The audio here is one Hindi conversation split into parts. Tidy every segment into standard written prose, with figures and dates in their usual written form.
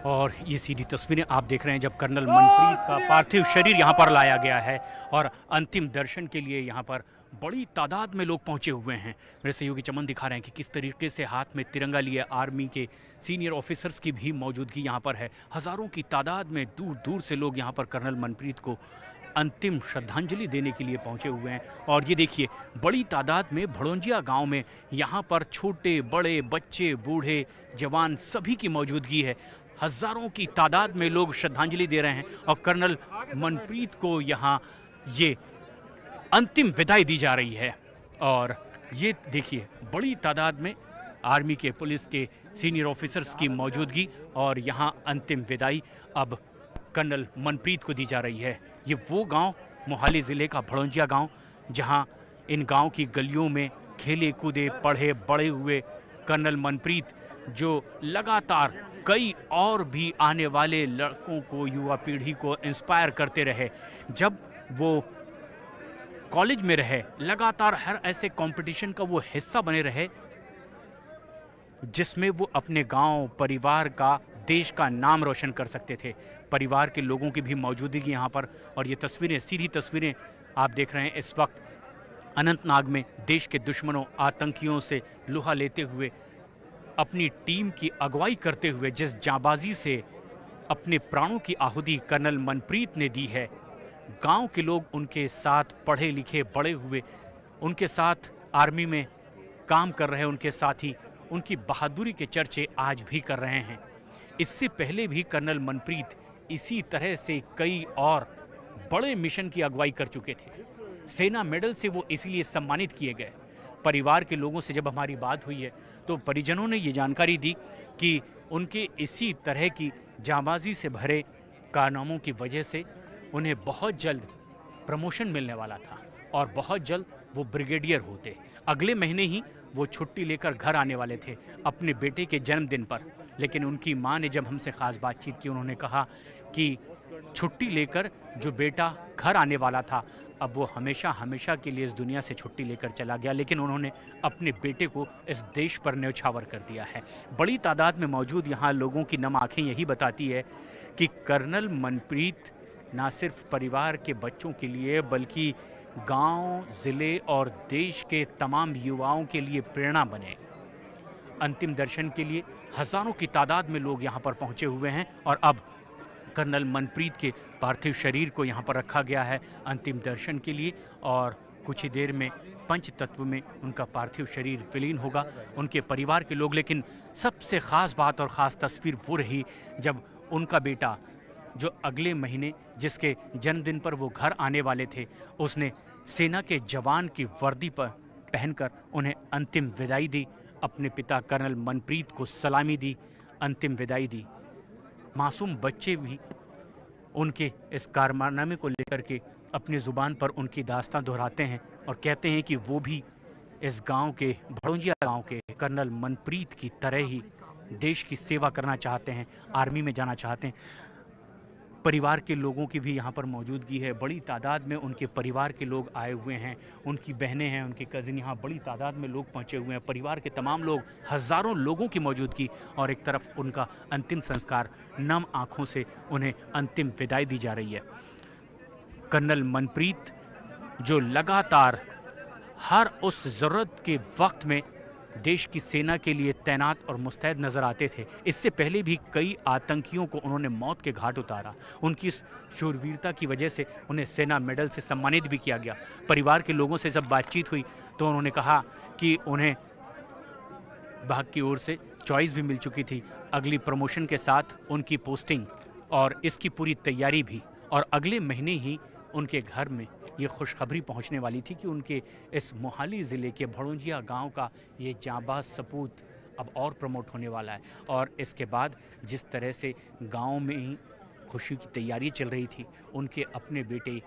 और ये सीधी तस्वीरें आप देख रहे हैं जब कर्नल मनप्रीत का पार्थिव शरीर यहाँ पर लाया गया है और अंतिम दर्शन के लिए यहाँ पर बड़ी तादाद में लोग पहुँचे हुए हैं। मेरे सहयोगी चमन दिखा रहे हैं कि किस तरीके से हाथ में तिरंगा लिए आर्मी के सीनियर ऑफिसर्स की भी मौजूदगी यहाँ पर है। हज़ारों की तादाद में दूर दूर से लोग यहाँ पर कर्नल मनप्रीत को अंतिम श्रद्धांजलि देने के लिए पहुंचे हुए हैं। और ये देखिए बड़ी तादाद में भड़ोंजिया गांव में यहाँ पर छोटे बड़े बच्चे बूढ़े जवान सभी की मौजूदगी है। हज़ारों की तादाद में लोग श्रद्धांजलि दे रहे हैं और कर्नल मनप्रीत को यहाँ ये अंतिम विदाई दी जा रही है। और ये देखिए बड़ी तादाद में आर्मी के पुलिस के सीनियर ऑफिसर्स की मौजूदगी और यहाँ अंतिम विदाई अब कर्नल मनप्रीत को दी जा रही है। ये वो गांव मोहाली ज़िले का भड़ोंजिया गांव जहां इन गांव की गलियों में खेले कूदे पढ़े बड़े हुए कर्नल मनप्रीत जो लगातार कई और भी आने वाले लड़कों को युवा पीढ़ी को इंस्पायर करते रहे। जब वो कॉलेज में रहे लगातार हर ऐसे कंपटीशन का वो हिस्सा बने रहे जिसमें वो अपने गांव परिवार का देश का नाम रोशन कर सकते थे। परिवार के लोगों की भी मौजूदगी यहाँ पर और ये तस्वीरें सीधी तस्वीरें आप देख रहे हैं इस वक्त अनंतनाग में देश के दुश्मनों आतंकियों से लोहा लेते हुए अपनी टीम की अगुवाई करते हुए जिस जांबाजी से अपने प्राणों की आहुति कर्नल मनप्रीत ने दी है। गांव के लोग उनके साथ पढ़े लिखे बड़े हुए उनके साथ आर्मी में काम कर रहे उनके साथी उनकी बहादुरी के चर्चे आज भी कर रहे हैं। इससे पहले भी कर्नल मनप्रीत इसी तरह से कई और बड़े मिशन की अगुवाई कर चुके थे। सेना मेडल से वो इसीलिए सम्मानित किए गए। परिवार के लोगों से जब हमारी बात हुई है तो परिजनों ने ये जानकारी दी कि उनके इसी तरह की जांबाजी से भरे कारनामों की वजह से उन्हें बहुत जल्द प्रमोशन मिलने वाला था और बहुत जल्द वो ब्रिगेडियर होते। अगले महीने ही वो छुट्टी लेकर घर आने वाले थे अपने बेटे के जन्मदिन पर। लेकिन उनकी मां ने जब हमसे ख़ास बातचीत की उन्होंने कहा कि छुट्टी लेकर जो बेटा घर आने वाला था अब वो हमेशा हमेशा के लिए इस दुनिया से छुट्टी लेकर चला गया। लेकिन उन्होंने अपने बेटे को इस देश पर न्यौछावर कर दिया है। बड़ी तादाद में मौजूद यहाँ लोगों की नम आँखें यही बताती है कि कर्नल मनप्रीत ना सिर्फ परिवार के बच्चों के लिए बल्कि गांव, ज़िले और देश के तमाम युवाओं के लिए प्रेरणा बने। अंतिम दर्शन के लिए हज़ारों की तादाद में लोग यहाँ पर पहुँचे हुए हैं और अब कर्नल मनप्रीत के पार्थिव शरीर को यहाँ पर रखा गया है अंतिम दर्शन के लिए। और कुछ ही देर में पंच तत्व में उनका पार्थिव शरीर विलीन होगा उनके परिवार के लोग। लेकिन सबसे ख़ास बात और ख़ास तस्वीर वो रही जब उनका बेटा जो अगले महीने जिसके जन्मदिन पर वो घर आने वाले थे उसने सेना के जवान की वर्दी पर पहनकर उन्हें अंतिम विदाई दी। अपने पिता कर्नल मनप्रीत को सलामी दी, अंतिम विदाई दी। मासूम बच्चे भी उनके इस कारनामे को लेकर के अपनी ज़ुबान पर उनकी दास्तां दोहराते हैं और कहते हैं कि वो भी इस गांव के भड़ोंजिया गांव के कर्नल मनप्रीत की तरह ही देश की सेवा करना चाहते हैं, आर्मी में जाना चाहते हैं। परिवार के लोगों की भी यहाँ पर मौजूदगी है। बड़ी तादाद में उनके परिवार के लोग आए हुए हैं, उनकी बहनें हैं, उनके कज़िन, यहाँ बड़ी तादाद में लोग पहुँचे हुए हैं। परिवार के तमाम लोग, हज़ारों लोगों की मौजूदगी और एक तरफ उनका अंतिम संस्कार, नम आँखों से उन्हें अंतिम विदाई दी जा रही है। कर्नल मनप्रीत जो लगातार हर उस ज़रूरत के वक्त में देश की सेना के लिए तैनात और मुस्तैद नज़र आते थे। इससे पहले भी कई आतंकियों को उन्होंने मौत के घाट उतारा। उनकी इस शूरवीरता की वजह से उन्हें सेना मेडल से सम्मानित भी किया गया। परिवार के लोगों से जब बातचीत हुई तो उन्होंने कहा कि उन्हें विभाग की ओर से चॉइस भी मिल चुकी थी, अगली प्रमोशन के साथ उनकी पोस्टिंग और इसकी पूरी तैयारी भी। और अगले महीने ही उनके घर में ये खुशखबरी पहुंचने वाली थी कि उनके इस मोहाली ज़िले के भड़ोंजिया गांव का ये जांबाज सपूत अब और प्रमोट होने वाला है। और इसके बाद जिस तरह से गांव में ही खुशी की तैयारी चल रही थी, उनके अपने बेटे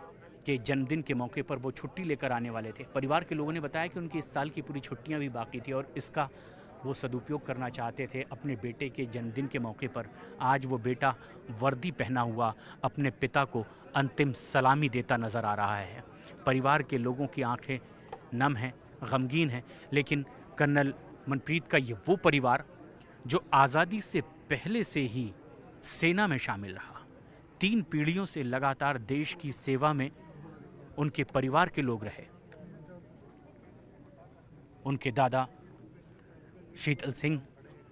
के जन्मदिन के मौके पर वो छुट्टी लेकर आने वाले थे। परिवार के लोगों ने बताया कि उनकी इस साल की पूरी छुट्टियाँ भी बाकी थी और इसका वो सदुपयोग करना चाहते थे अपने बेटे के जन्मदिन के मौके पर। आज वो बेटा वर्दी पहना हुआ अपने पिता को अंतिम सलामी देता नज़र आ रहा है। परिवार के लोगों की आंखें नम हैं, गमगीन हैं। लेकिन कर्नल मनप्रीत का ये वो परिवार जो आज़ादी से पहले से ही सेना में शामिल रहा। 3 पीढ़ियों से लगातार देश की सेवा में उनके परिवार के लोग रहे। उनके दादा शीतल सिंह,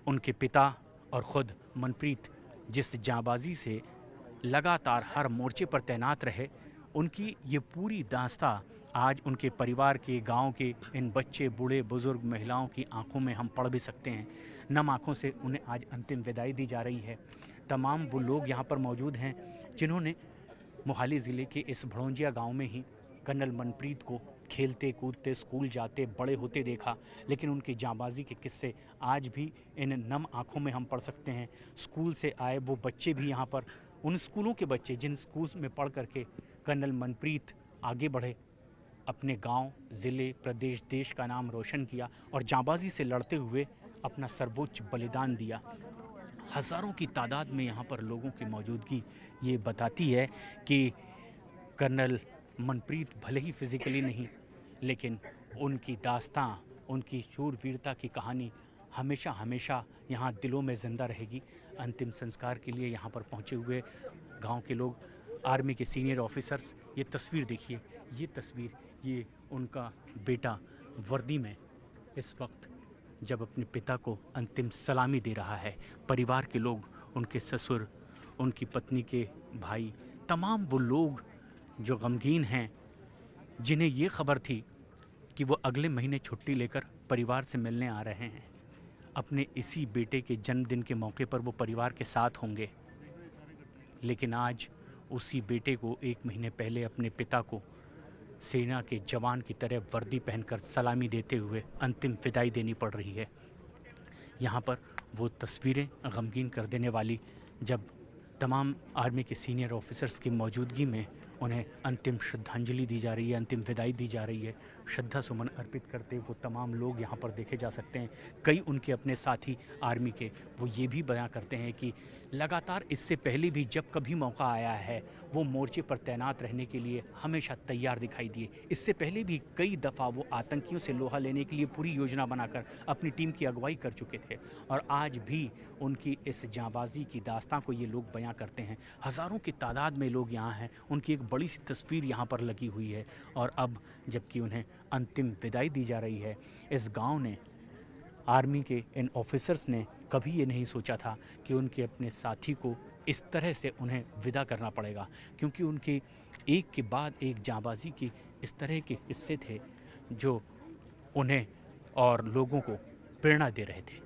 उनके पिता और खुद मनप्रीत जिस जांबाजी से लगातार हर मोर्चे पर तैनात रहे, उनकी ये पूरी दास्तां आज उनके परिवार के, गांव के इन बच्चे, बूढ़े, बुजुर्ग, महिलाओं की आंखों में हम पढ़ भी सकते हैं। नम आंखों से उन्हें आज अंतिम विदाई दी जा रही है। तमाम वो लोग यहाँ पर मौजूद हैं जिन्होंने मोहाली ज़िले के इस भड़ोंजिया गांव में ही कर्नल मनप्रीत को खेलते कूदते, स्कूल जाते, बड़े होते देखा, लेकिन उनकी जांबाजी के किस्से आज भी इन नम आंखों में हम पढ़ सकते हैं। स्कूल से आए वो बच्चे भी यहाँ पर, उन स्कूलों के बच्चे जिन स्कूल में पढ़ करके कर्नल मनप्रीत आगे बढ़े, अपने गांव, ज़िले, प्रदेश, देश का नाम रोशन किया और जांबाजी से लड़ते हुए अपना सर्वोच्च बलिदान दिया। हज़ारों की तादाद में यहाँ पर लोगों की मौजूदगी ये बताती है कि कर्नल मनप्रीत भले ही फिज़िकली नहीं, लेकिन उनकी दास्तां, उनकी शूरवीरता की कहानी हमेशा हमेशा यहाँ दिलों में ज़िंदा रहेगी। अंतिम संस्कार के लिए यहाँ पर पहुँचे हुए गांव के लोग, आर्मी के सीनियर ऑफिसर्स, ये तस्वीर देखिए, ये तस्वीर, ये उनका बेटा वर्दी में इस वक्त जब अपने पिता को अंतिम सलामी दे रहा है। परिवार के लोग, उनके ससुर, उनकी पत्नी के भाई, तमाम वो लोग जो गमगीन हैं, जिन्हें ये खबर थी कि वो अगले महीने छुट्टी लेकर परिवार से मिलने आ रहे हैं। अपने इसी बेटे के जन्मदिन के मौके पर वो परिवार के साथ होंगे, लेकिन आज उसी बेटे को 1 महीने पहले अपने पिता को सेना के जवान की तरह वर्दी पहनकर सलामी देते हुए अंतिम विदाई देनी पड़ रही है। यहाँ पर वो तस्वीरें गमगीन कर देने वाली, जब तमाम आर्मी के सीनियर ऑफिसर्स की मौजूदगी में उन्हें अंतिम श्रद्धांजलि दी जा रही है, अंतिम विदाई दी जा रही है। श्रद्धा सुमन अर्पित करते वो तमाम लोग यहाँ पर देखे जा सकते हैं। कई उनके अपने साथी आर्मी के वो ये भी बयां करते हैं कि लगातार इससे पहले भी जब कभी मौका आया है, वो मोर्चे पर तैनात रहने के लिए हमेशा तैयार दिखाई दिए। इससे पहले भी कई दफ़ा वो आतंकियों से लोहा लेने के लिए पूरी योजना बनाकर अपनी टीम की अगुवाई कर चुके थे, और आज भी उनकी इस जांबाजी की दास्तां को ये लोग बयां करते हैं। हज़ारों की तादाद में लोग यहाँ हैं, उनकी एक बड़ी सी तस्वीर यहाँ पर लगी हुई है। और अब जबकि उन्हें अंतिम विदाई दी जा रही है, इस गांव ने, आर्मी के इन ऑफिसर्स ने कभी ये नहीं सोचा था कि उनके अपने साथी को इस तरह से उन्हें विदा करना पड़ेगा, क्योंकि उनके एक के बाद एक जांबाजी के इस तरह के किस्से थे जो उन्हें और लोगों को प्रेरणा दे रहे थे।